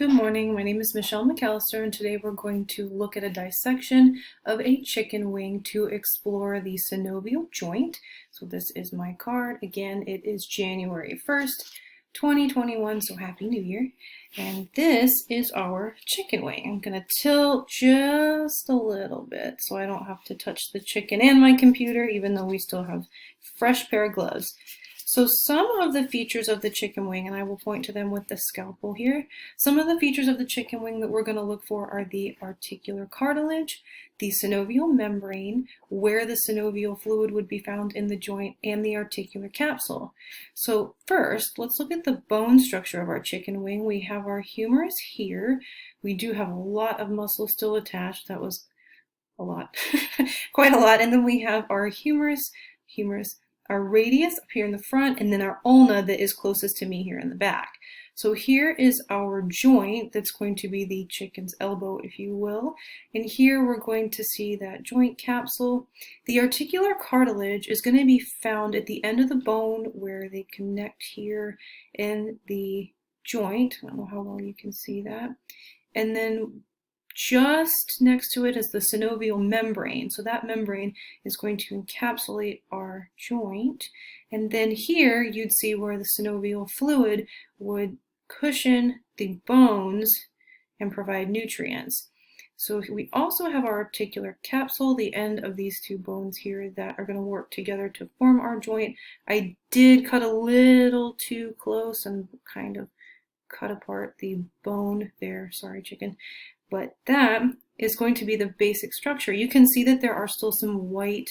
Good morning, my name is Michelle McAllister, and today we're going to look at a dissection of a chicken wing to explore the synovial joint. So this is my card. Again, it is January 1st, 2021, so Happy New Year. And this is our chicken wing. I'm going to tilt just a little bit so I don't have to touch the chicken and my computer, even though we still have fresh pair of gloves. So some of the features of the chicken wing, and I will point to them with the scalpel here, some of the features of the chicken wing that we're going to look for are the articular cartilage, the synovial membrane, where the synovial fluid would be found in the joint, and the articular capsule. So first, let's look at the bone structure of our chicken wing. We have our humerus here. We do have a lot of muscle still attached. That was a lot, quite a lot. And then we have our humerus, our radius up here in the front, and then our ulna that is closest to me here in the back. So here is our joint that's going to be the chicken's elbow, if you will. And here we're going to see that joint capsule. The articular cartilage is going to be found at the end of the bone where they connect here in the joint. I don't know how well you can see that. And then just next to it is the synovial membrane. So that membrane is going to encapsulate our joint. And then here you'd see where the synovial fluid would cushion the bones and provide nutrients. So we also have our articular capsule, the end of these two bones here that are going to work together to form our joint. I did cut a little too close and kind of cut apart the bone there. Sorry, chicken. But that is going to be the basic structure. You can see that there are still some white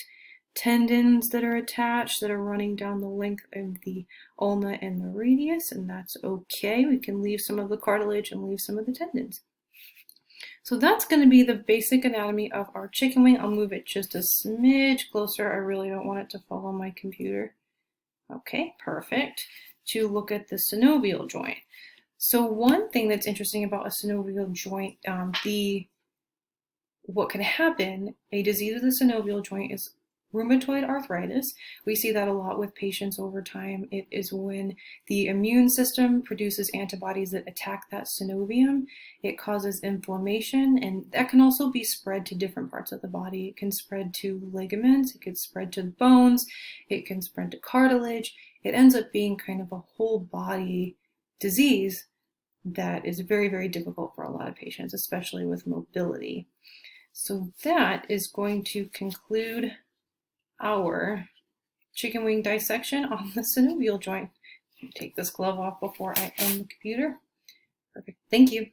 tendons that are attached that are running down the length of the ulna and the radius, and that's okay. We can leave some of the cartilage and leave some of the tendons. So that's going to be the basic anatomy of our chicken wing. I'll move it just a smidge closer. I really don't want it to fall on my computer. Okay, perfect. To look at the synovial joint. So one thing that's interesting about a synovial joint, what can happen, a disease of the synovial joint is rheumatoid arthritis. We see that a lot with patients over time. It is when the immune system produces antibodies that attack that synovium. It causes inflammation, and that can also be spread to different parts of the body. It can spread to ligaments, it can spread to bones, it can spread to cartilage. It ends up being kind of a whole body disease that is very, very difficult for a lot of patients, especially with mobility. So that is going to conclude our chicken wing dissection on the synovial joint. Take this glove off before I end the computer. Perfect. Thank you.